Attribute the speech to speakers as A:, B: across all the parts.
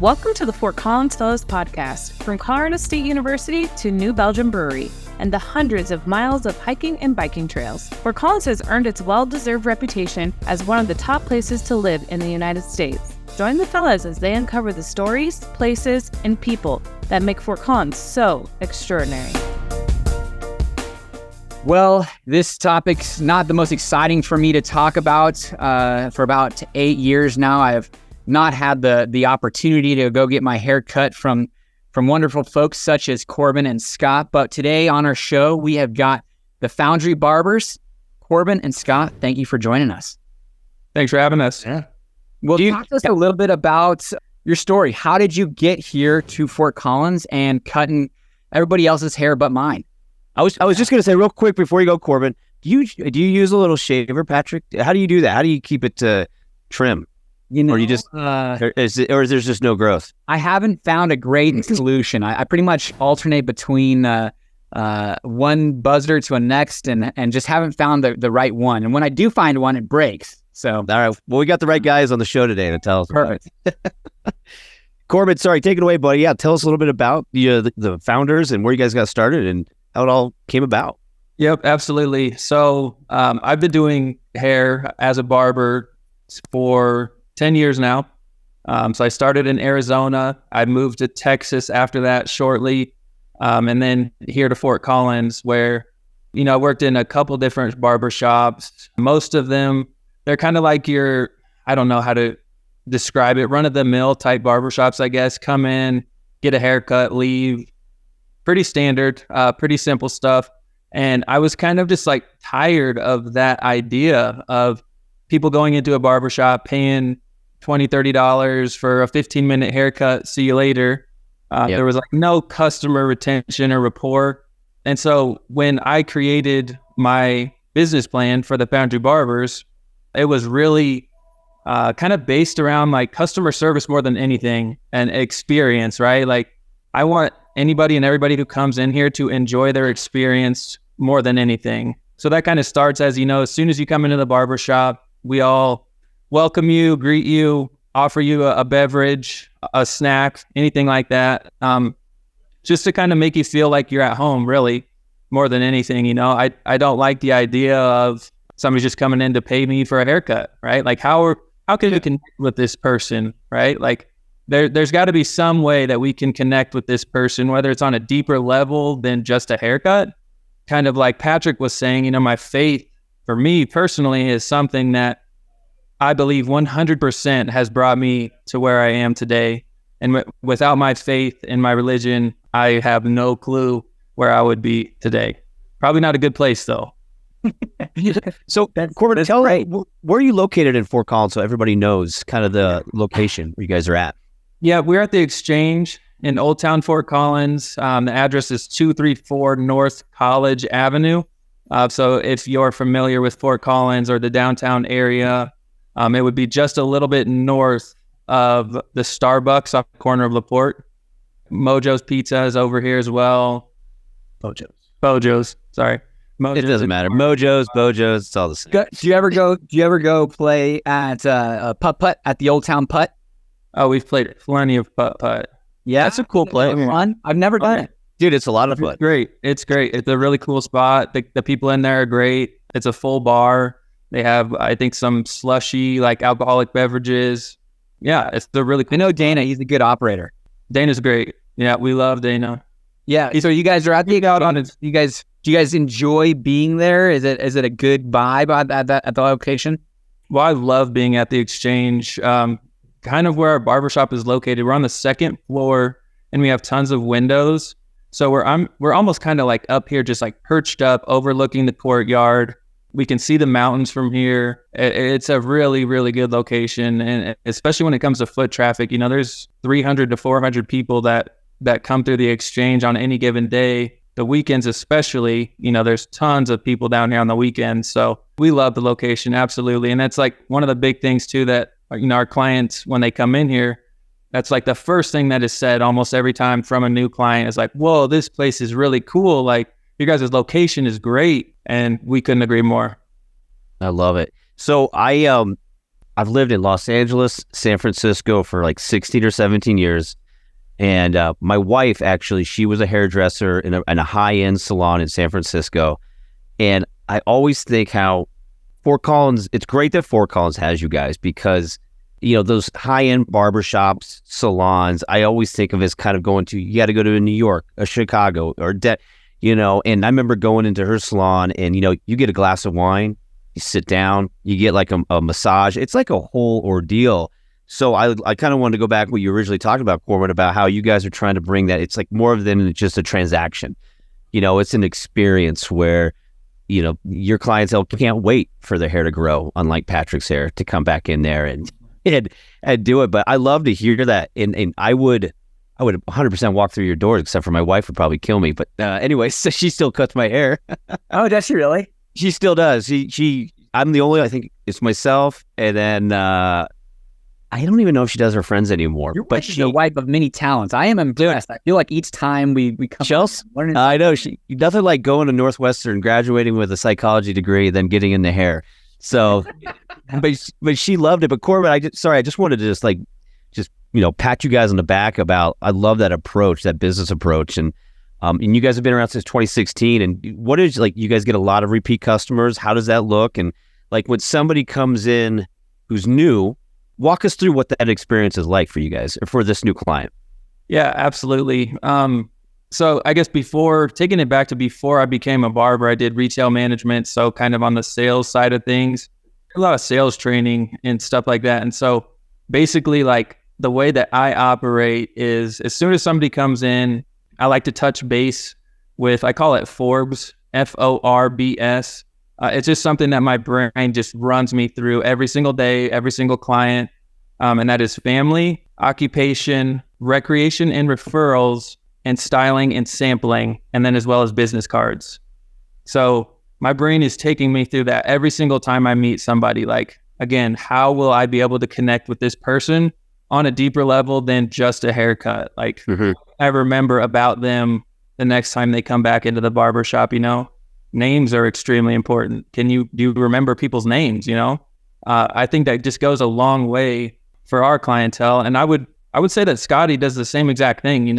A: Welcome to the Fort Collins Fellows Podcast, from Colorado State University to New Belgium Brewery, and the hundreds of miles of hiking and biking trails. Fort Collins has earned its well-deserved reputation as one of the top places to live in the United States. Join the fellas as they uncover the stories, places, and people that make Fort Collins so extraordinary.
B: Well, this topic's not the most exciting for me to talk about. For about 8 years now, I have not had the opportunity to go get my hair cut from wonderful folks such as Corbin and Scott. But today on our show, we have got the Foundry Barbers. Corbin and Scott, thank you for joining us.
C: Thanks for having us.
B: Yeah. Well, talk to us a little bit about your story. How did you get here to Fort Collins and cutting everybody else's hair but mine?
D: I was just going to say real quick before you go, Corbin, do you use a little shaver, Patrick? How do you do that? How do you keep it trim?
B: You know,
D: or you just or is there just no growth?
B: I haven't found a great solution. I pretty much alternate between one buzzer to a next, and just haven't found the right one. And when I do find one, it breaks. So
D: all right, well, we got the right guys on the show today to tell us.
B: Perfect.
D: Corbin, sorry, take it away, buddy. Yeah, tell us a little bit about the founders and where you guys got started and how it all came about.
C: Yep, absolutely. So I've been doing hair as a barber for 10 years now. So I started in Arizona. I moved to Texas after that shortly. And then here to Fort Collins, where, I worked in a couple different barber shops. Most of them, they're kind of like I don't know how to describe it, run-of-the-mill type barbershops, I guess. Come in, get a haircut, leave. Pretty standard, pretty simple stuff. And I was kind of just like tired of that idea of people going into a barbershop, paying $20, $30 for a 15-minute haircut, see you later. There was like no customer retention or rapport. And so when I created my business plan for the Foundry Barbers, it was really kind of based around like customer service more than anything and experience, right? Like I want anybody and everybody who comes in here to enjoy their experience more than anything. So that kind of starts as soon as you come into the barbershop, we all welcome you, greet you, offer you a beverage, a snack, anything like that. Just to kind of make you feel like you're at home, really, more than anything. I don't like the idea of somebody just coming in to pay me for a haircut, right? Like how can you connect with this person, right? Like there's got to be some way that we can connect with this person, whether it's on a deeper level than just a haircut. Kind of like Patrick was saying, my faith for me personally is something that I believe 100% has brought me to where I am today. And without my faith in my religion, I have no clue where I would be today. Probably not a good place though.
D: So Corbin, tell me, where are you located in Fort Collins so everybody knows kind of the location where you guys are at?
C: Yeah, we're at the Exchange in Old Town Fort Collins. The address is 234 North College Avenue. So if you're familiar with Fort Collins or the downtown area, it would be just a little bit north of the Starbucks off the corner of LaPorte. Mojo's Pizza is over here as well. Bojo's, sorry.
D: It doesn't matter. Mojo's, Bojo's, it's all the same.
B: Do you ever go play at putt at the Old Town Putt?
C: Oh, we've played plenty of putt.
B: Yeah,
D: that's a cool play.
B: Fun. I've never done it.
D: Dude, it's a lot of fun.
C: It's great. It's a really cool spot. The people in there are great. It's a full bar. They have, I think, some slushy, like alcoholic beverages. Yeah, it's the really cool.
B: I know Dana. He's a good operator.
C: Dana's great. Yeah, we love Dana.
B: Yeah. So you guys are out on it. Do you guys enjoy being there? Is it a good vibe at the location?
C: Well, I love being at the Exchange. Kind of where our barbershop is located. We're on the second floor and we have tons of windows. So we're almost kind of like up here, just like perched up, overlooking the courtyard. We can see the mountains from here. It's a really, really good location. And especially when it comes to foot traffic, there's 300 to 400 people that come through the Exchange on any given day. The weekends especially, there's tons of people down here on the weekends. So we love the location, absolutely. And that's like one of the big things too that, our clients, when they come in here, that's like the first thing that is said almost every time from a new client is like, whoa, this place is really cool. Like your guys' location is great. And we couldn't agree more.
D: I love it. So I I've lived in Los Angeles, San Francisco for like 16 or 17 years. And my wife, actually, she was a hairdresser in a high-end salon in San Francisco. And I always think how Fort Collins, it's great that Fort Collins has you guys because, those high-end barbershops, salons, I always think of as kind of you got to go to a New York, a Chicago, or and I remember going into her salon and, you get a glass of wine, you sit down, you get like a massage. It's like a whole ordeal. So I kind of wanted to go back to what you originally talked about, Corbin, about how you guys are trying to bring that. It's like more than just a transaction. It's an experience where, your clientele can't wait for their hair to grow, unlike Patrick's hair, to come back in there and do it. But I love to hear that. And I would 100% walk through your doors, except for my wife would probably kill me. But anyway, so she still cuts my hair.
B: Oh, does she really?
D: She still does. I'm the only, I think it's myself. And then I don't even know if she does her friends anymore.
B: But she's the wife of many talents. I am impressed. I feel like each time we come
D: Chelsea,
B: learning.
D: I know. Nothing like going to Northwestern, graduating with a psychology degree, then getting in the hair. So, but she loved it. But Corbin, I just wanted to just pat you guys on the back about, I love that approach, that business approach. And you guys have been around since 2016. And what is, you guys get a lot of repeat customers. How does that look? And when somebody comes in who's new, walk us through what that experience is like for you guys or for this new client.
C: Yeah, absolutely. So I guess taking it back to before I became a barber, I did retail management. So kind of on the sales side of things, a lot of sales training and stuff like that. And so basically the way that I operate is as soon as somebody comes in, I like to touch base with, I call it Forbes, Forbs. It's just something that my brain just runs me through every single day, every single client. And that is family, occupation, recreation and referrals, and styling and sampling, and then as well as business cards. So my brain is taking me through that every single time I meet somebody. Again, how will I be able to connect with this person on a deeper level than just a haircut? I remember about them the next time they come back into the barbershop, Names are extremely important. Do you remember people's names, I think that just goes a long way for our clientele. And I would say that Scotty does the same exact thing,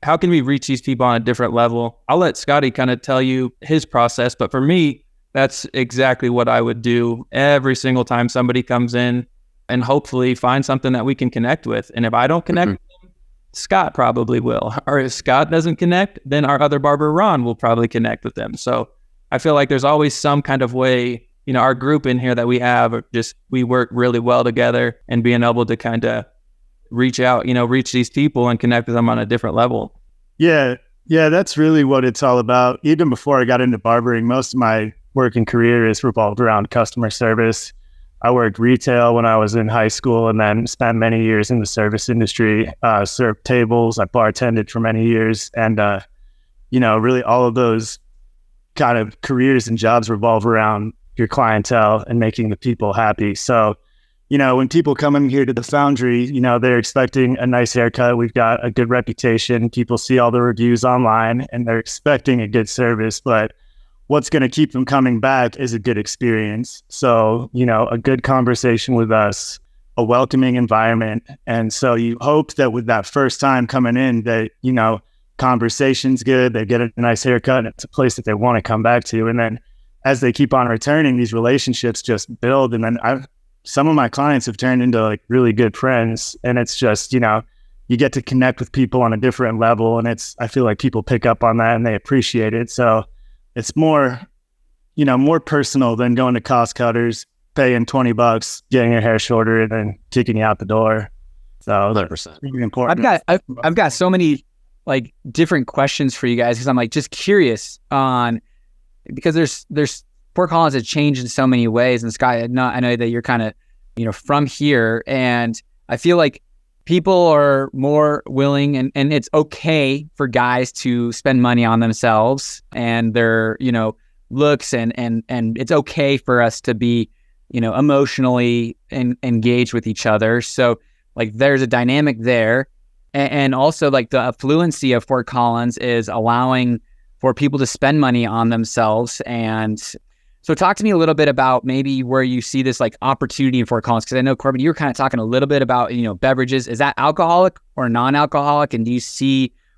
C: how can we reach these people on a different level? I'll let Scotty kind of tell you his process, but for me, that's exactly what I would do every single time somebody comes in, and hopefully find something that we can connect with. And if I don't connect with them, Scott probably will. Or if Scott doesn't connect, then our other barber, Ron, will probably connect with them. So I feel like there's always some kind of way, our group in here that we have, we work really well together, and being able to kind of reach out, reach these people and connect with them on a different level.
E: Yeah, that's really what it's all about. Even before I got into barbering, most of my working career is revolved around customer service. I worked retail when I was in high school, and then spent many years in the service industry, served tables. I bartended for many years, and, really all of those kind of careers and jobs revolve around your clientele and making the people happy. So, when people come in here to the Foundry, they're expecting a nice haircut. We've got a good reputation. People see all the reviews online and they're expecting a good service, but what's going to keep them coming back is a good experience. So, a good conversation with us, a welcoming environment. And so you hope that with that first time coming in that, conversation's good, they get a nice haircut, and it's a place that they want to come back to. And then as they keep on returning, these relationships just build. And then some of my clients have turned into really good friends. And it's just, you get to connect with people on a different level. And I feel like people pick up on that and they appreciate it. So it's more personal than going to cost cutters, paying $20, getting your hair shorter, and then kicking you out the door. So
D: 100%.
E: Really important.
B: I've got so many different questions for you guys, because I'm just curious on, because there's Fort Collins has changed in so many ways. And Scott, I know that you're kind of from here, and I feel like people are more willing, and it's okay for guys to spend money on themselves and their looks, and it's okay for us to be emotionally engaged with each other. So there's a dynamic there. And also the affluency of Fort Collins is allowing for people to spend money on themselves. And So talk to me a little bit about maybe where you see this like opportunity in Fort Collins, because I know, Corbin, you were kind of talking a little bit about, beverages. Is that alcoholic or non-alcoholic? And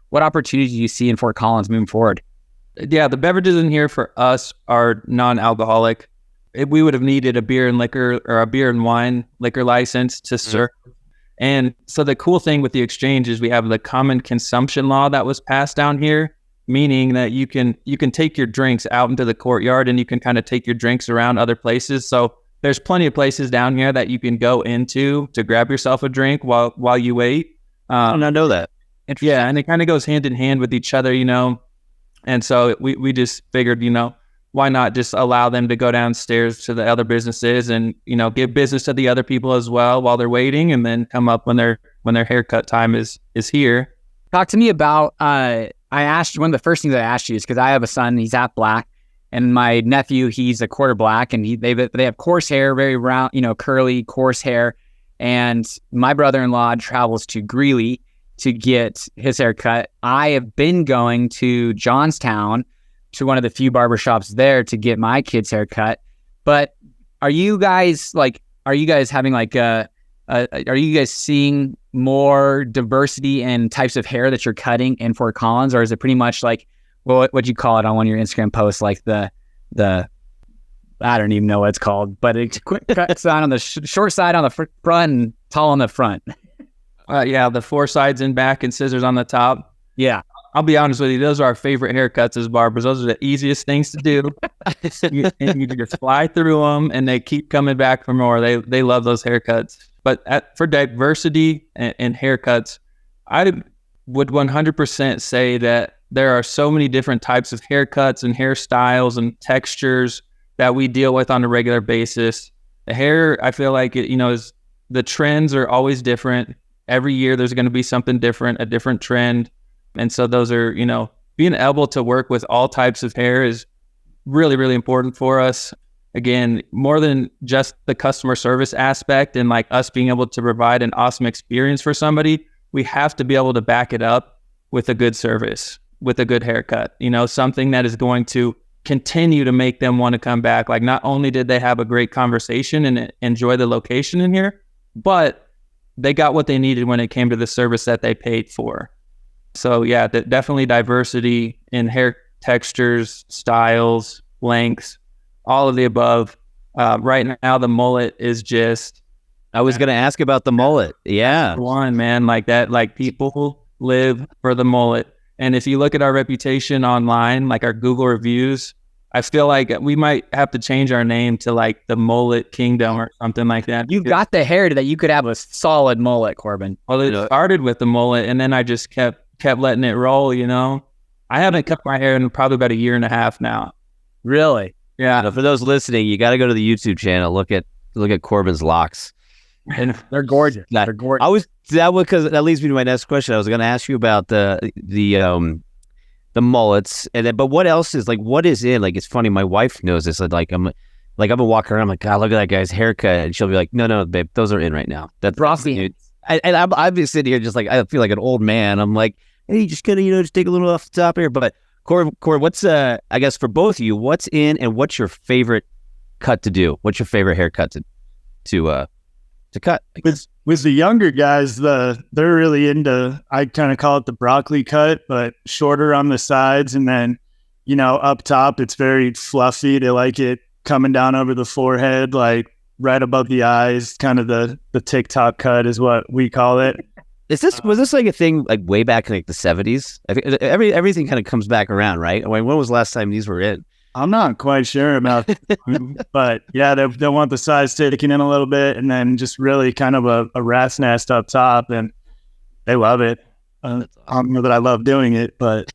B: what opportunities do you see in Fort Collins moving forward?
C: Yeah, the beverages in here for us are non-alcoholic. We would have needed a beer and liquor or a beer and wine liquor license to serve. And so the cool thing with the exchange is we have the common consumption law that was passed down here, meaning that you can take your drinks out into the courtyard and you can kind of take your drinks around other places. So there's plenty of places down here that you can go into to grab yourself a drink while you wait.
D: I did not know that.
C: Yeah, and it kind of goes hand in hand with each other, And so we just figured, why not just allow them to go downstairs to the other businesses and, give business to the other people as well while they're waiting, and then come up when their haircut time is here.
B: Talk to me about, I asked you, one of the first things I asked you is because I have a son, he's half black, and my nephew, he's a quarter black, and they have coarse hair, very round, curly, coarse hair. And my brother-in-law travels to Greeley to get his hair cut. I have been going to Johnstown to one of the few barbershops there to get my kid's hair cut. But are you guys having are you guys seeing more diversity in types of hair that you're cutting in Fort Collins? Or is it pretty much like, well, what'd you call it on one of your Instagram posts? Like the I don't even know what it's called, but it's quick cut sign on the short side on the front and tall on the front.
C: Yeah, the 4 sides in back and scissors on the top.
B: Yeah.
C: I'll be honest with you, those are our favorite haircuts as barbers. Those are the easiest things to do. You just fly through them, and they keep coming back for more. They love those haircuts. But for diversity and haircuts, I would 100% say that there are so many different types of haircuts and hairstyles and textures that we deal with on a regular basis. The hair, I feel like the trends are always different. Every year there's going to be something different, a different trend. And so those are, being able to work with all types of hair is really, really important for us. Again, more than just the customer service aspect and like us being able to provide an awesome experience for somebody, we have to be able to back it up with a good service, with a good haircut, something that is going to continue to make them want to come back. Like, not only did they have a great conversation and enjoy the location in here, but they got what they needed when it came to the service that they paid for. So yeah, definitely diversity in hair textures, styles, lengths, all of the above. Right now, the mullet is just...
D: I was going to ask about the mullet. Yeah.
C: One, man, like that, like people live for the mullet. And if you look at our reputation online, like our Google reviews, I feel like we might have to change our name to like the Mullet Kingdom or something like that.
B: You've got the hair that you could have a solid mullet, Corbin.
C: Well, it started with the mullet, and then I just kept letting it roll, I haven't cut my hair in probably about 1.5 years now.
B: Really?
C: Yeah.
D: For those listening, you got to go to the YouTube channel. Look at Corbin's locks.
B: And they're gorgeous. They're gorgeous.
D: Because that leads me to my next question. I was going to ask you about the mullets, but what else is what is in? Like, it's funny. My wife knows this. I'm gonna walk around. I'm like, God, look at that guy's haircut, and she'll be like, No, babe, those are in right now. That's
B: Rossi.
D: I've been sitting here just like, I feel like an old man. I'm like, hey, just gonna just take a little off the top here. But Corey, what's I guess for both of you, what's in and what's your favorite cut to do? What's your favorite haircut to cut?
E: With the younger guys, they're really into, I kind of call it the broccoli cut, but shorter on the sides. And then, up top, it's very fluffy. They like it coming down over the forehead, like right above the eyes, kind of the TikTok cut is what we call it.
D: Was this like a thing like way back in like the 70s? I think everything kind of comes back around, right? I mean, when was the last time these were in?
E: I'm not quite sure about, but yeah, they want the sides taken in a little bit, and then just really kind of a rat's nest up top, and they love it. I don't know that I love doing it, but.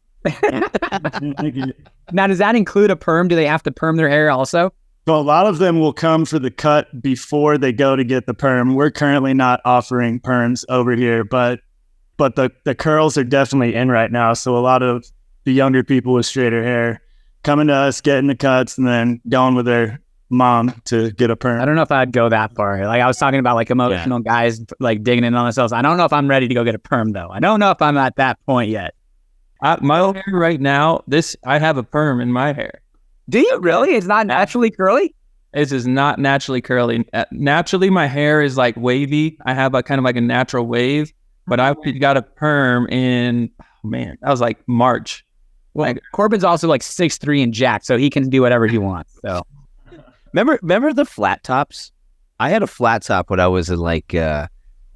B: Now, does that include a perm? Do they have to perm their hair also?
E: So a lot of them will come for the cut before they go to get the perm. We're currently not offering perms over here, but the curls are definitely in right now. So a lot of the younger people with straighter hair coming to us, getting the cuts, and then going with their mom to get a perm.
B: I don't know if I'd go that far. Like, I was talking about like emotional guys like digging in on themselves. I don't know if I'm ready to go get a perm though. I don't know if I'm at that point yet.
C: My hair right now, I have a perm in my hair.
B: Do you really? It's not naturally curly?
C: This is not naturally curly. Naturally, my hair is like wavy. I have a kind of like a natural wave, but I got a perm in, that was like March.
B: Well, Corbin's also like 6'3" and jacked, so he can do whatever he wants. So,
D: remember the flat tops? I had a flat top when I was in like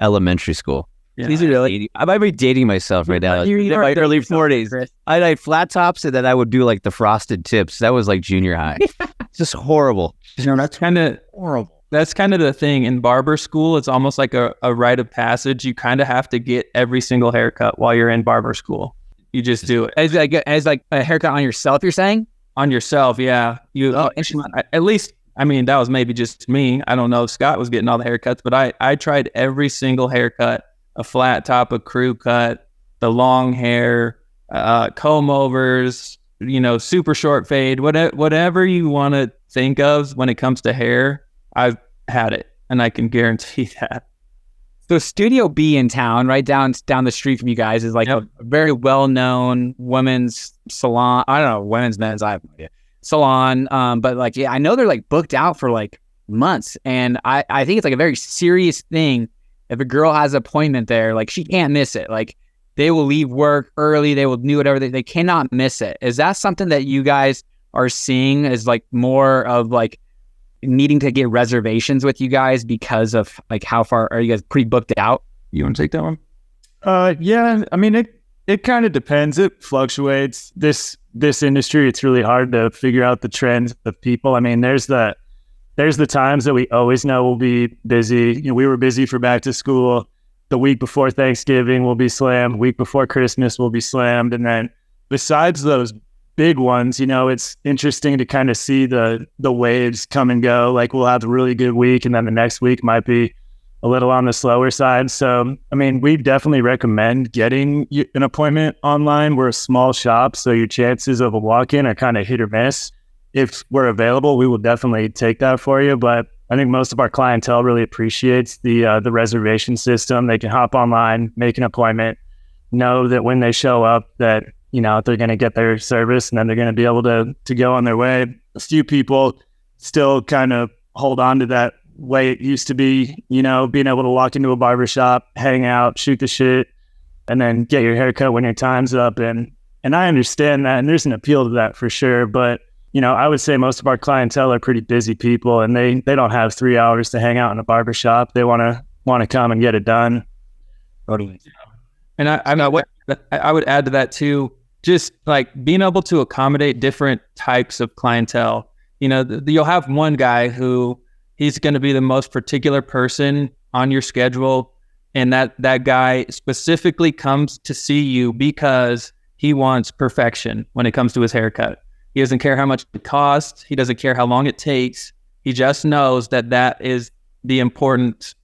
D: elementary school.
C: Yeah.
B: These are really.
D: I might be dating myself right now.
B: You're
D: In my early 40s. I had flat tops, and then I would do like the frosted tips. That was like junior high. It's just horrible.
C: That's kind of horrible. That's kind of the thing in barber school. It's almost like a rite of passage. You kind of have to get every single haircut while you're in barber school. You just do it
B: as like a haircut on yourself. You're saying
C: on yourself, yeah. At least. I mean, that was maybe just me. I don't know if Scott was getting all the haircuts, but I tried every single haircut. A flat top, a crew cut, the long hair, comb overs, super short fade, whatever you want to think of when it comes to hair, I've had it, and I can guarantee that.
B: So Studio B in town, right down the street from you guys, is like a very well-known women's salon. I don't know, women's, men's, I have no idea. Salon, but like, yeah, I know they're like booked out for like months, and I think it's like a very serious thing. If a girl has an appointment there, like she can't miss it. Like they will leave work early. They will do whatever. They cannot miss it. Is that something that you guys are seeing as like more of like needing to get reservations with you guys because of like how far are you guys pretty booked out?
C: You want to take that one?
E: Yeah. I mean, it kind of depends. It fluctuates. This industry, it's really hard to figure out the trends of people. I mean, there's the times that we always know we'll be busy. We were busy for back to school. The week before Thanksgiving, we'll be slammed. Week before Christmas, we'll be slammed. And then besides those big ones, it's interesting to kind of see the waves come and go. Like we'll have a really good week, and then the next week might be a little on the slower side. So, I mean, we definitely recommend getting an appointment online. We're a small shop, so your chances of a walk-in are kind of hit or miss. If we're available, we will definitely take that for you. But I think most of our clientele really appreciates the reservation system. They can hop online, make an appointment, know that when they show up that, they're going to get their service, and then they're going to be able to go on their way. A few people still kind of hold on to that way it used to be, being able to walk into a barbershop, hang out, shoot the shit, and then get your haircut when your time's up. And I understand that, and there's an appeal to that for sure. But I would say most of our clientele are pretty busy people, and they don't have 3 hours to hang out in a barbershop. They want to come and get it done.
B: Totally.
C: And I would add to that too, just like being able to accommodate different types of clientele. You'll have one guy who he's going to be the most particular person on your schedule, and that guy specifically comes to see you because he wants perfection when it comes to his haircut. He doesn't care how much it costs. He doesn't care how long it takes. He just knows that is the important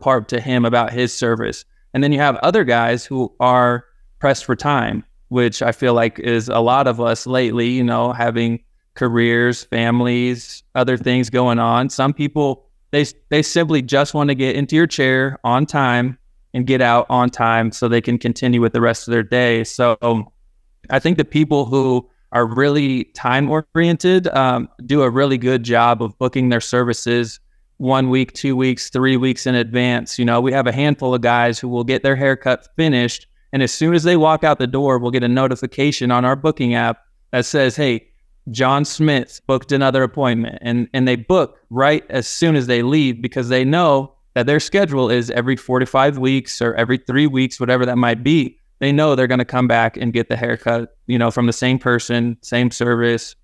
C: part to him about his service. And then you have other guys who are pressed for time, which I feel like is a lot of us lately, having careers, families, other things going on. Some people, they simply just want to get into your chair on time and get out on time so they can continue with the rest of their day. So I think the people who are really time oriented, do a really good job of booking their services 1 week, 2 weeks, 3 weeks in advance. We have a handful of guys who will get their haircut finished, and as soon as they walk out the door, we'll get a notification on our booking app that says, hey, John Smith booked another appointment. And they book right as soon as they leave because they know that their schedule is every 45 weeks or every 3 weeks, whatever that might be. They know they're going to come back and get the haircut, from the same person, same service,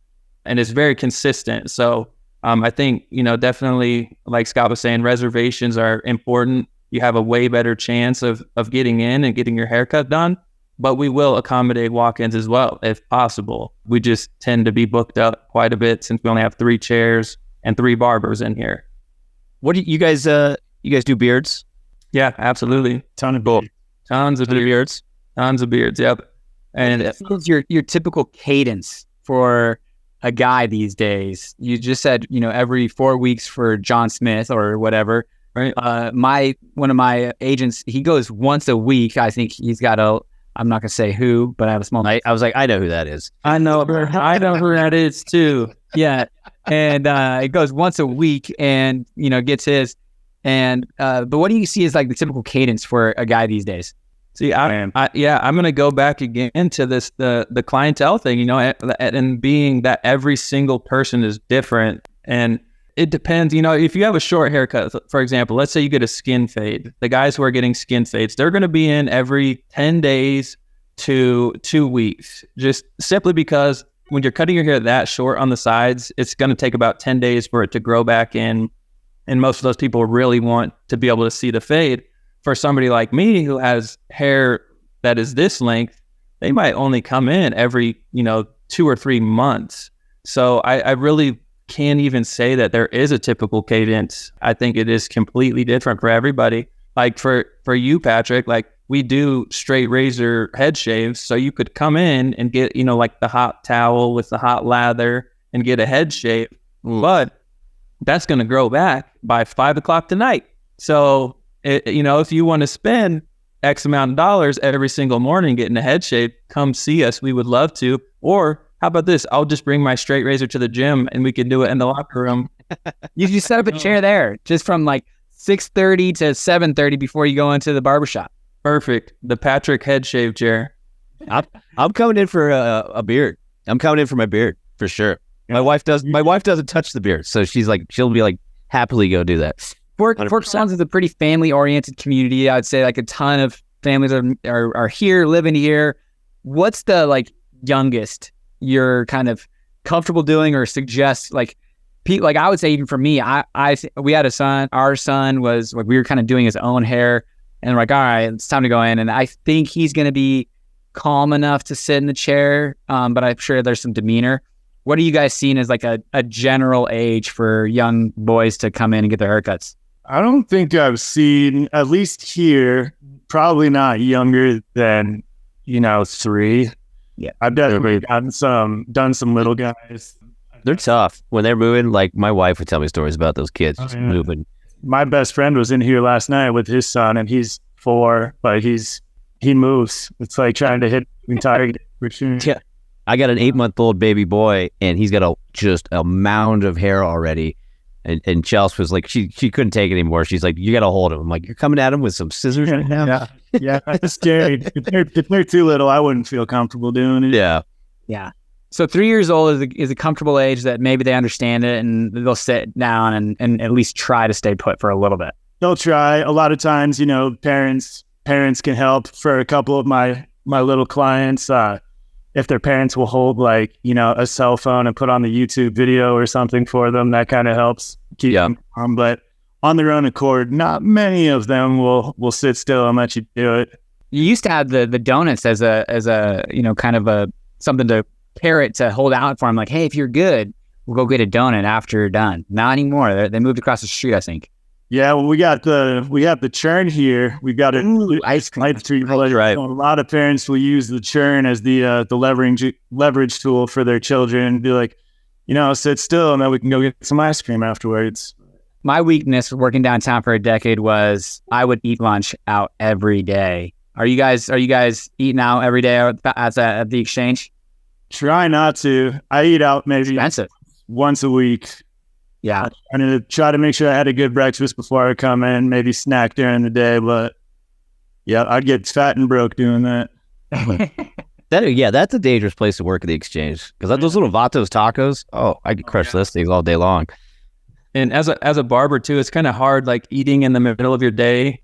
C: and it's very consistent. So I think, definitely, like Scott was saying, reservations are important. You have a way better chance of getting in and getting your haircut done, but we will accommodate walk-ins as well, if possible. We just tend to be booked up quite a bit since we only have 3 chairs and 3 barbers in here.
D: What do you guys do beards?
C: Yeah, absolutely.
E: Tons of beards.
C: Tons of beards, yep. And
B: what's your typical cadence for a guy these days? You just said, every 4 weeks for John Smith or whatever. Right. One of my agents, he goes once a week. I think he's got I'm not gonna say who, but I have a small.
D: I was like, I know who that is.
C: I know who that is too.
B: Yeah, and it goes once a week, and gets his. And but what do you see as like the typical cadence for a guy these days?
C: See, I'm gonna go back again to this the clientele thing, and being that every single person is different, and it depends. If you have a short haircut, for example, let's say you get a skin fade. The guys who are getting skin fades, they're going to be in every 10 days to 2 weeks, just simply because when you're cutting your hair that short on the sides, it's going to take about 10 days for it to grow back in. And most of those people really want to be able to see the fade. For somebody like me who has hair that is this length, they might only come in every, 2 or 3 months. So I really can't even say that there is a typical cadence. I think it is completely different for everybody. Like for you, Patrick, like we do straight razor head shaves. So you could come in and get, like the hot towel with the hot lather and get a head shave. But that's going to grow back by 5 o'clock tonight. So, if you want to spend X amount of dollars every single morning getting a head shave, come see us. We would love to. Or how about this? I'll just bring my straight razor to the gym and we can do it in the locker room.
B: You just set up a chair there just from like 6:30 to 7:30 before you go into the barbershop.
C: Perfect. The Patrick head shave chair.
D: I'm coming in for a beard. I'm coming in for my beard for sure. My wife doesn't touch the beard, so she'll be like happily go do that.
B: Fort Sons is a pretty family oriented community. I would say like a ton of families are here, living here. What's the like youngest you're kind of comfortable doing or suggest like I would say even for me, we had a son. Our son was like we were kind of doing his own hair, and we're like, all right, it's time to go in. And I think he's going to be calm enough to sit in the chair, but I'm sure there's some demeanor. What are you guys seeing as like a general age for young boys to come in and get their haircuts?
E: I don't think I've seen, at least here, probably not younger than 3.
B: Yeah,
E: I've definitely done some little guys.
D: They're tough when they're moving. Like my wife would tell me stories about those kids just moving.
E: My best friend was in here last night with his son, and he's 4, but he moves. It's like trying to hit the target for sure.
D: Yeah, I got an 8-month-old baby boy, and he's got just a mound of hair already. And Chelsea was like, she couldn't take it anymore. She's like, you got to hold him. I'm like, you're coming at him with some scissors right now?
E: Yeah, that's scary. If they're too little, I wouldn't feel comfortable doing it.
B: Yeah. So 3 years old is a comfortable age that maybe they understand it and they'll sit down and at least try to stay put for a little bit.
E: They'll try. A lot of times, parents can help. For a couple of my little clients, if their parents will hold a cell phone and put on the YouTube video or something for them, that kind of helps keep them calm. But on their own accord, not many of them will sit still and let you do it.
B: You used to have the donuts as a kind of a something to carrot to hold out for them. Like, hey, if you're good, we'll go get a donut after you're done. Not anymore. They moved across the street, I think.
E: Yeah, well, we have the churn here. We've got
B: ice cream.
E: Right. A lot of parents will use the churn as the leverage tool for their children. Be like, sit still, and then we can go get some ice cream afterwards.
B: My weakness working downtown for a decade was I would eat lunch out every day. Are you guys eating out every day at the Exchange?
E: Try not to. I eat out maybe once a week.
B: Yeah.
E: I'm going to try to make sure I had a good breakfast before I come in, maybe snack during the day, but yeah, I'd get fat and broke doing that.
D: That's a dangerous place to work at the Exchange, because those little Vatos tacos, I could crush those things all day long.
C: And as a barber too, it's kind of hard, like eating in the middle of your day.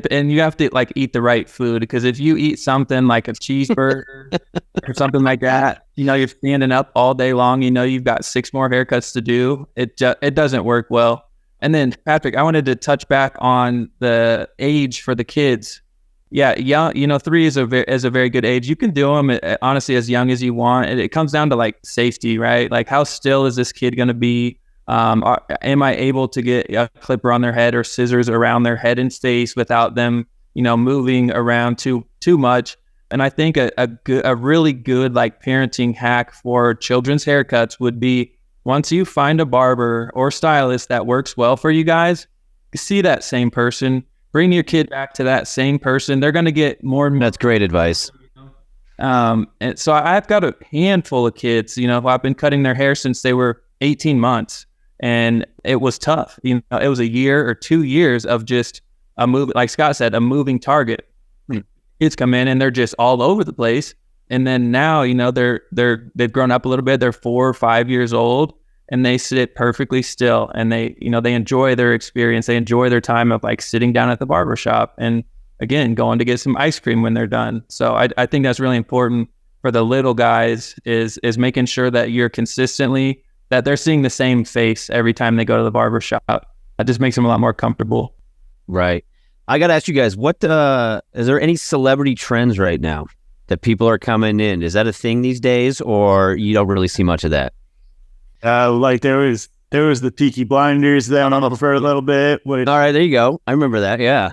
C: And you have to like eat the right food, because if you eat something like a cheeseburger or something like that, you're standing up all day long. You've got 6 more haircuts to do. It doesn't work well. And then Patrick, I wanted to touch back on the age for the kids. Yeah, young. 3 is a very good age. You can do them honestly as young as you want. It comes down to like safety, right? Like how still is this kid going to be? Am I able to get a clipper on their head or scissors around their head and face without them, moving around too much? And I think a really good like parenting hack for children's haircuts would be, once you find a barber or stylist that works well for you guys, see that same person, bring your kid back to that same person. They're going to get more.
D: That's great advice.
C: And so I've got a handful of kids, you know, who I've been cutting their hair since they were 18 months. And it was tough. You know, it was a year or 2 years of just a move, like Scott said, a moving target. Kids come in and they're just all over the place. And then now, you know, they've grown up a little bit. They're 4 or 5 years old and they sit perfectly still and they, you know, they enjoy their experience. They enjoy their time of like sitting down at the barber shop and again, going to get some ice cream when they're done. So I think that's really important for the little guys is making sure that you're consistently, that they're seeing the same face every time they go to the barber shop. That just makes them a lot more comfortable.
D: Right. I got to ask you guys, what is there any celebrity trends right now that people are coming in? Is that a thing these days, or you don't really see much of that?
E: Like there was the Peaky Blinders then for a little bit.
D: All right, there you go. I remember that. Yeah.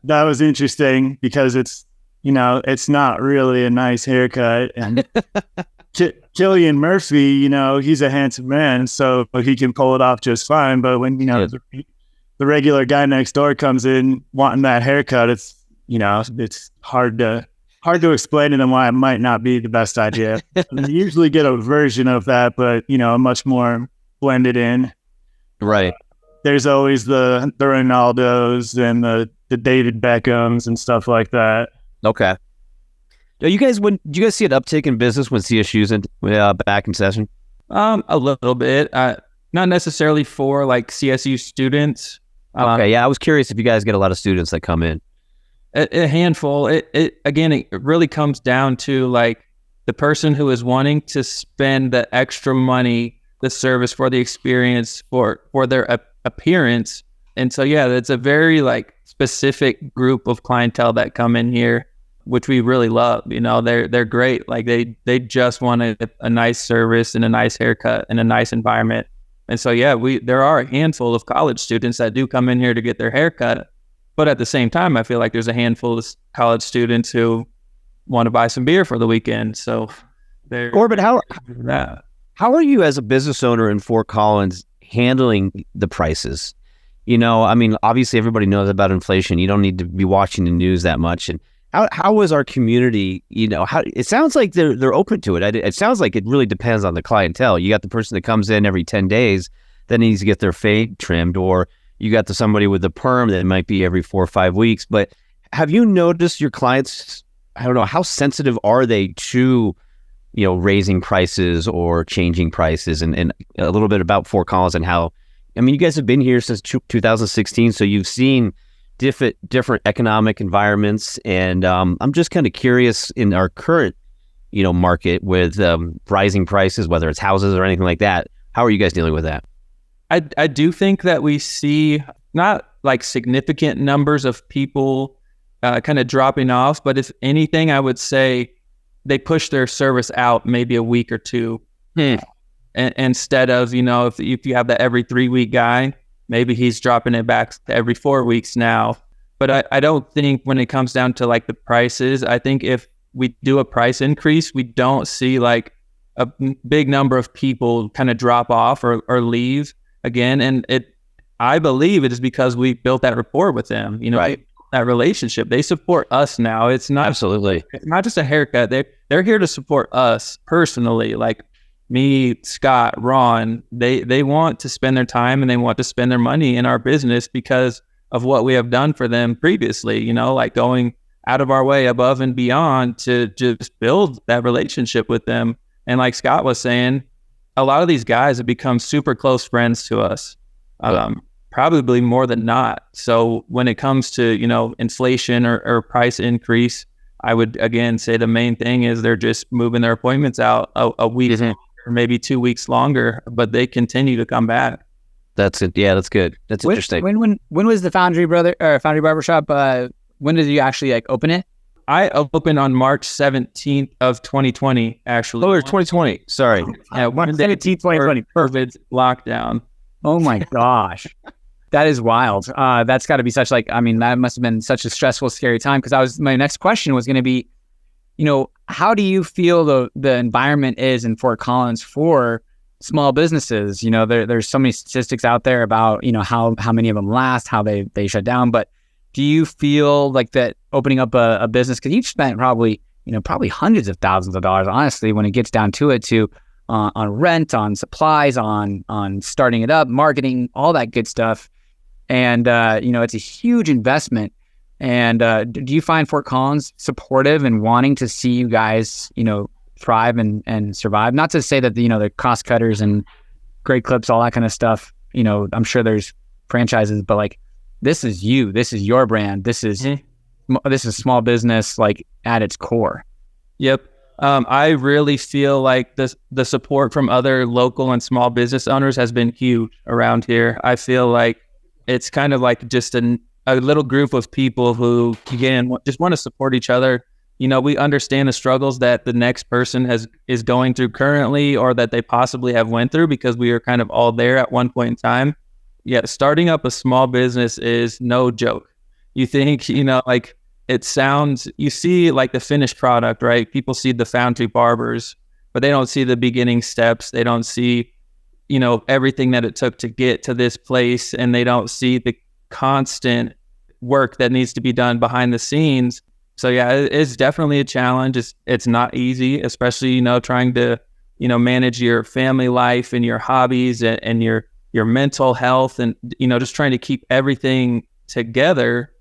E: That was interesting because it's, you know, it's not really a nice haircut. And Cillian Murphy, you know, he's a handsome man, so he can pull it off just fine. But when, you know, the regular guy next door comes in wanting that haircut, it's, you know, it's hard to explain to them why it might not be the best idea. You usually get a version of that, but, you know, much more blended in.
D: Right.
E: There's always the Ronaldos and the David Beckhams and stuff like that.
D: Okay. Do you guys see an uptick in business when CSU's back in session?
C: A little bit. Not necessarily for like CSU students.
D: Okay. Yeah, I was curious if you guys get a lot of students that come in.
C: A handful. It really comes down to like the person who is wanting to spend the extra money, the service for the experience, for their appearance. And so, yeah, that's a very like specific group of clientele that come in here, which we really love. You know, they're great. Like they just want a nice service and a nice haircut and a nice environment. And so, yeah, there are a handful of college students that do come in here to get their haircut. But at the same time, I feel like there's a handful of college students who want to buy some beer for the weekend. So,
D: Corbett, how are you as a business owner in Fort Collins handling the prices? You know, I mean, obviously everybody knows about inflation. You don't need to be watching the news that much. And how is our community? You know, it sounds like they're open to it. It sounds like it really depends on the clientele. You got the person that comes in every 10 days that needs to get their fade trimmed, or you got somebody with a perm that might be every 4 or 5 weeks. But have you noticed your clients, I don't know, how sensitive are they to, you know, raising prices or changing prices, and a little bit about Fort Collins and how, I mean, you guys have been here since 2016, so you've seen different economic environments. And I'm just kind of curious in our current, you know, market with rising prices, whether it's houses or anything like that, how are you guys dealing with that?
C: I do think that we see not like significant numbers of people kind of dropping off, but if anything, I would say they push their service out maybe a week or two. Instead of, you know, if you have that every 3 week guy, maybe he's dropping it back to every 4 weeks now. But I don't think when it comes down to like the prices, I think if we do a price increase, we don't see like a big number of people kind of drop off or leave again. And I believe it is because we built that rapport with them, you know, right. That relationship. They support us now. It's not
D: absolutely.
C: It's not just a haircut. They're here to support us personally. Like me, Scott, Ron, they want to spend their time and they want to spend their money in our business because of what we have done for them previously, you know, like going out of our way above and beyond to just build that relationship with them. And like Scott was saying, a lot of these guys have become super close friends to us, probably more than not. So when it comes to, you know, inflation or price increase, I would, again, say the main thing is they're just moving their appointments out a week or maybe 2 weeks longer, but they continue to come back.
D: That's it. Yeah, that's good. That's interesting.
B: When was the Foundry Barbershop? When did you actually like open it?
C: I opened on March 17th of 2020, actually.
D: Oh, it was 2020. Sorry.
C: Yeah, March 17th, 2020. Perfect lockdown.
B: Oh my gosh. That is wild. That's got to be such like, I mean, that must have been such a stressful, scary time because my next question was going to be, you know, how do you feel the environment is in Fort Collins for small businesses? You know, there's so many statistics out there about, you know, how many of them last, how they shut down. But do you feel like that opening up a business, because you've spent probably, probably hundreds of thousands of dollars, honestly, when it gets down to it, on rent, on supplies, on starting it up, marketing, all that good stuff. And, it's a huge investment. And do you find Fort Collins supportive and wanting to see you guys, thrive and survive? Not to say that, the cost cutters and Great Clips, all that kind of stuff, I'm sure there's franchises, but like, this is you, this is your brand. This is small business, like at its core.
C: Yep. I really feel like the support from other local and small business owners has been huge around here. I feel like it's kind of like just a little group of people who, again, just want to support each other. We understand the struggles that the next person is going through currently, or that they possibly have went through, because we are kind of all there at one point in time. Yeah, starting up a small business is no joke. You think, like, it sounds, you see like the finished product, right? People see the Foundry Barbers, but they don't see the beginning steps. They don't see, everything that it took to get to this place, and they don't see the constant work that needs to be done behind the scenes. So yeah, it's definitely a challenge. It's not easy, especially, trying to, manage your family life and your hobbies and your mental health, and, just trying to keep everything together.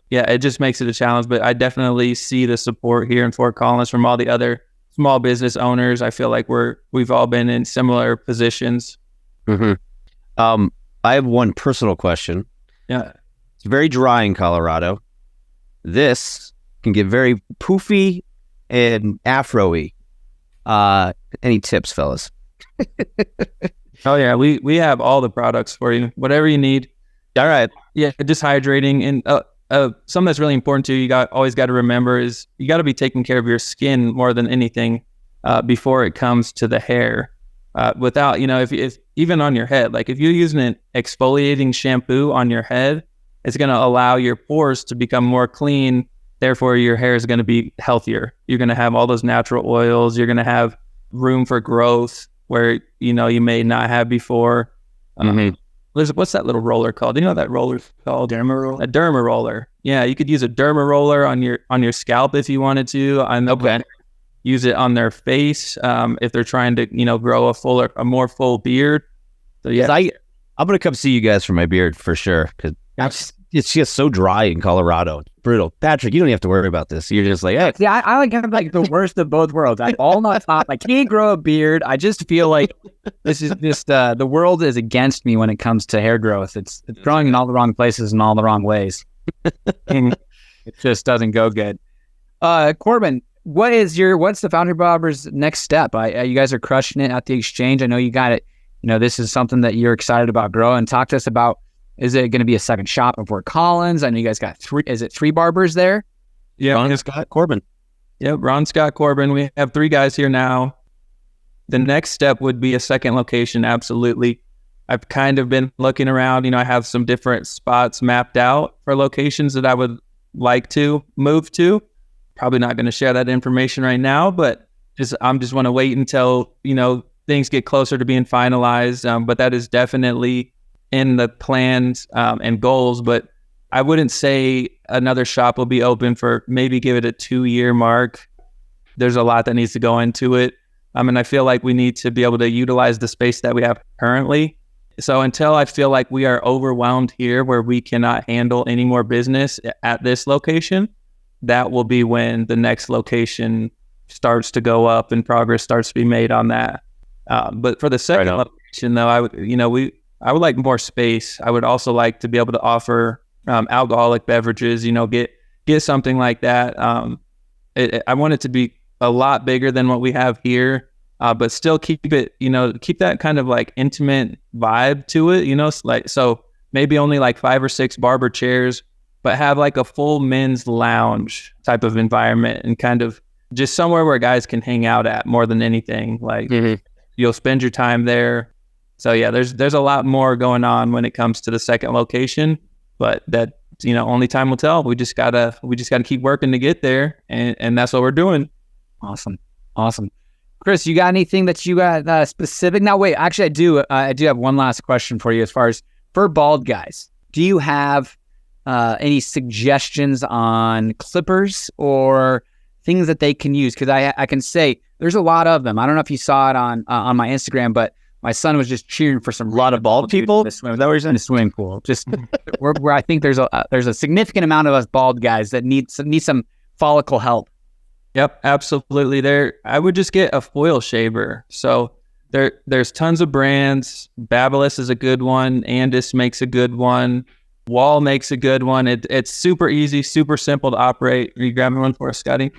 C: Yeah, it just makes it a challenge, but I definitely see the support here in Fort Collins from all the other small business owners. I feel like we've all been in similar positions.
D: Mm-hmm. I have one personal question.
C: Yeah.
D: It's very dry in Colorado. This can get very poofy and afro-y. Any tips, fellas?
C: Oh yeah, we have all the products for you, whatever you need.
D: All right.
C: Yeah, just hydrating. And something that's really important too, always got to remember, is you got to be taking care of your skin more than anything before it comes to the hair. Without, if even on your head, like if you're using an exfoliating shampoo on your head, it's going to allow your pores to become more clean. Therefore, your hair is going to be healthier. You're going to have all those natural oils. You're going to have room for growth where, you may not have before. What's that little roller called? Do you know what that roller's called?
E: Derma roller?
C: A derma roller. Yeah, you could use a derma roller on your scalp if you wanted to.
D: Okay.
C: Use it on their face if they're trying to, grow a more full beard. So yeah,
D: I'm gonna come see you guys for my beard for sure, because it's just so dry in Colorado. It's brutal. Patrick, you don't have to worry about this. You're just like, hey.
B: Yeah, I have like the worst of both worlds. I all not top. I can't grow a beard. I just feel like this is just the world is against me when it comes to hair growth. It's growing in all the wrong places and all the wrong ways. And it just doesn't go good. Corbin, what's the Foundry Barbers next step? You guys are crushing it at the exchange. I know you got it. This is something that you're excited about growing. Talk to us about, is it going to be a second shop in Fort Collins? I know you guys got three barbers there?
C: Yeah.
D: Ron, Scott, Corbin.
C: Yep, Ron, Scott, Corbin. We have 3 guys here now. The next step would be a second location, absolutely. I've kind of been looking around. I have some different spots mapped out for locations that I would like to move to. Probably not going to share that information right now, but I'm just want to wait until, things get closer to being finalized. But that is definitely in the plans and goals. But I wouldn't say another shop will be open for maybe give it a 2-year mark. There's a lot that needs to go into it. And I feel like we need to be able to utilize the space that we have currently. So until I feel like we are overwhelmed here where we cannot handle any more business at this location, that will be when the next location starts to go up and progress starts to be made on that. But for the second location, though, I would like more space. I would also like to be able to offer alcoholic beverages. Get something like that. I want it to be a lot bigger than what we have here, but still keep it. Keep that kind of like intimate vibe to it. So maybe only like 5 or 6 barber chairs, but have like a full men's lounge type of environment, and kind of just somewhere where guys can hang out at more than anything. Like you'll spend your time there. So yeah, there's a lot more going on when it comes to the second location, but that, only time will tell. We just gotta keep working to get there, and that's what we're doing.
B: Awesome. Chris, you got anything that you got specific? Now, wait, actually I do have one last question for you. As far as for bald guys, do you have any suggestions on clippers or things that they can use, because I can say there's a lot of them. I don't know if you saw it on my Instagram, but my son was just cheering for some
D: lot of bald people
B: in the swimming pool. Just where I think there's a significant amount of us bald guys that need some follicle help.
C: Yep, absolutely. I would just get a foil shaver. So there's tons of brands. Babyliss is a good one. Andis makes a good one. Wall makes a good one. It's super easy, super simple to operate. Are you grabbing one for us, Scotty?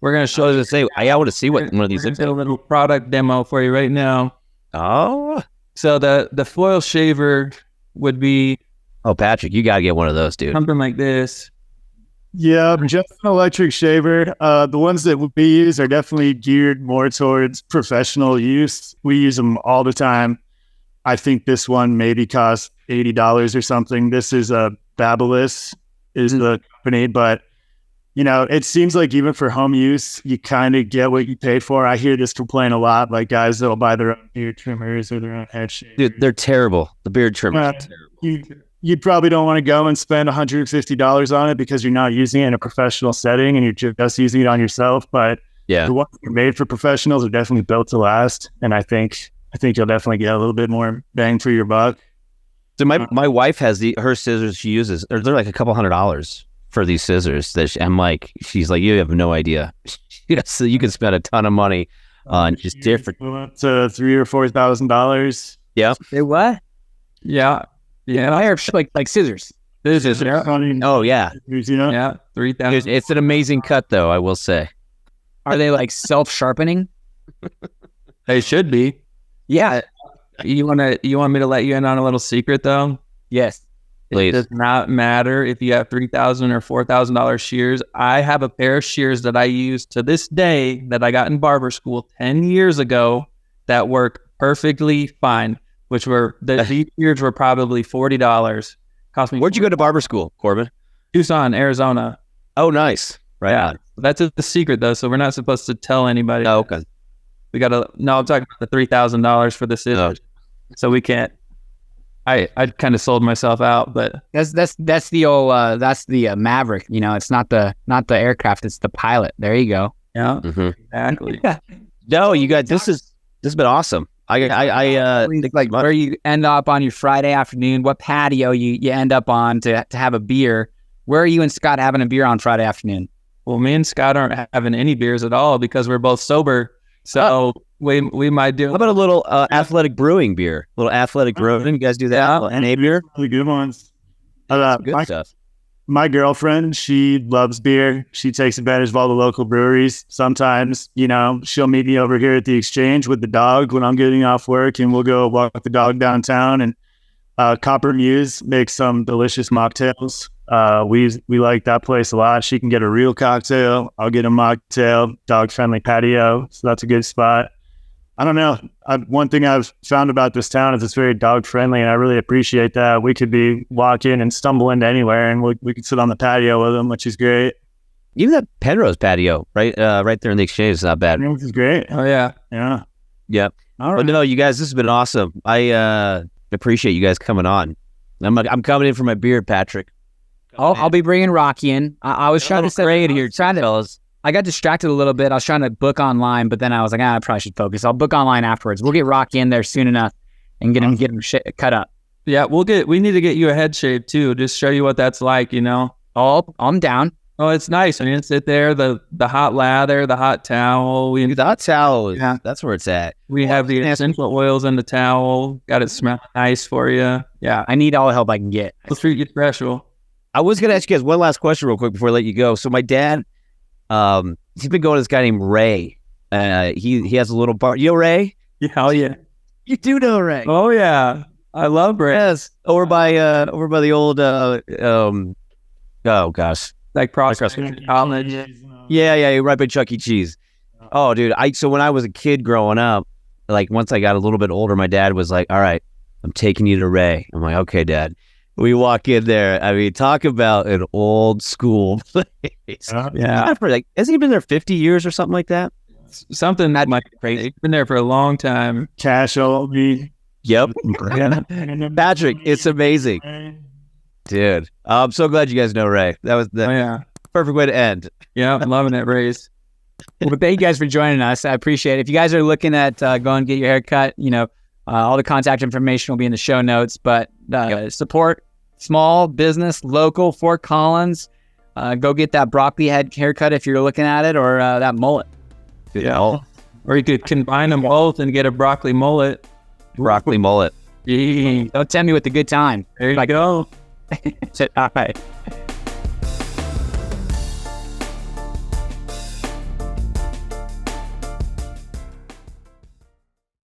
C: We're gonna show you.
D: I want to see what one of these
C: is. A little product demo for you right now.
D: Oh,
C: so the foil shaver would be.
D: Oh, Patrick, you gotta get one of those, dude.
C: Something like this.
E: Yeah, just an electric shaver. The ones that we use are definitely geared more towards professional use. We use them all the time. I think this one maybe costs $80 or something. This is a Babyliss is the company, but it seems like even for home use, you kind of get what you pay for. I hear this complaint a lot, like guys that'll buy their own beard trimmers or their own head shavers.
D: Dude, they're terrible. The beard trimmers are terrible.
E: You probably don't want to go and spend $150 on it because you're not using it in a professional setting and you're just using it on yourself. But
D: yeah,
E: the ones that are made for professionals are definitely built to last. And I think you'll definitely get a little bit more bang for your buck.
D: So my wife has her scissors she uses. They're like a couple $100 for these scissors. She's like, you have no idea. So you can spend a ton of money on just different.
E: To $3,000 or $4,000.
D: Yeah.
B: Say what?
C: Yeah. Yeah.
B: I have like scissors.
C: Scissors.
E: Yeah.
D: Oh yeah.
C: Yeah. 3,000.
D: It's an amazing cut though, I will say.
B: Are they like self-sharpening?
C: They should be.
B: Yeah.
C: You want me to let you in on a little secret though?
B: Yes.
D: Please.
C: It does not matter if you have $3,000 or $4,000 shears. I have a pair of shears that I use to this day that I got in barber school 10 years ago that work perfectly fine, which were these shears were probably $40. Cost me.
D: Where'd you go to barber school, Corbin?
C: Tucson, Arizona.
D: Oh, nice. Right on.
C: That's the secret though, so we're not supposed to tell anybody.
D: Oh, okay.
C: I'm talking about the $3,000 for the scissors. So we can't. I kind of sold myself out, but
B: that's the old that's the Maverick. It's not the aircraft, it's the pilot. There you go.
C: Yeah,
B: exactly.
D: No, you guys, this has been awesome. I
B: think like where you end up on your Friday afternoon, what patio you end up on to have a beer. Where are you and Scott having a beer on Friday afternoon?
C: Well, me and Scott aren't having any beers at all because we're both sober. So we might do.
D: How about a little athletic brewing beer? A little athletic brewing. You guys do that?
E: Yeah, NA beer, really good ones.
D: Good stuff.
E: My girlfriend, she loves beer. She takes advantage of all the local breweries. Sometimes, she'll meet me over here at the Exchange with the dog when I'm getting off work, and we'll go walk the dog downtown. And Copper Muse makes some delicious mocktails. We like that place a lot. She can get a real cocktail. I'll get a mocktail, dog-friendly patio. So that's a good spot. I don't know. One thing I've found about this town is it's very dog-friendly, and I really appreciate that. We could be walking and stumble into anywhere, and we could sit on the patio with them, which is great.
D: Even that Penrose patio, right there in the Exchange is not bad.
E: Which is great.
C: Oh, yeah.
E: Yeah.
D: Yeah.
E: All right.
D: But no, you guys, this has been awesome. I appreciate you guys coming on. I'm coming in for my beer, Patrick.
B: I'll be bringing Rocky in. I was trying to say it here, fellas. I got distracted a little bit. I was trying to book online, but then I was like, I probably should focus. I'll book online afterwards. We'll get Rocky in there soon enough and get him cut up.
C: Yeah, we need to get you a head shave too. Just show you what that's like,
B: Oh, I'm down.
C: Oh, it's nice. I mean, sit there, the hot lather, the hot towel.
D: The hot towel, that's where it's at.
C: We have the essential oils in the towel. Got it smell nice for you. Yeah,
B: I need all the help I can get.
C: We'll treat you special.
D: I was going to ask you guys one last question real quick before I let you go. So my dad, he's been going to this guy named Ray. He has a little bar. You know Ray?
C: Yeah, oh yeah.
D: You do know Ray.
C: Oh yeah. I love Ray.
D: Yes. Over by the old oh gosh.
C: Like Prospect College.
D: Yeah, right by Chuck E. Cheese. Oh dude, so when I was a kid growing up, like once I got a little bit older, my dad was like, all right, I'm taking you to Ray. I'm like, okay, Dad. We walk in there. I mean, talk about an old school place.
C: Yeah.
D: Hasn't he been there 50 years or something like that?
C: Something that might be crazy. He's been there for a long time.
E: Cash only.
D: Yep. Patrick, it's amazing. Dude, I'm so glad you guys know Ray. That was the perfect way to end.
C: Yeah, I'm loving it, Rays.
B: Well, thank you guys for joining us. I appreciate it. If you guys are looking at going and get your hair cut, all the contact information will be in the show notes. But support small business, local, Fort Collins. Go get that broccoli head haircut if you're looking at it, or that mullet.
C: Yeah. Or you could combine them both and get a broccoli mullet.
D: Broccoli mullet.
B: Don't tempt me with the good time.
C: There you go.
B: All right.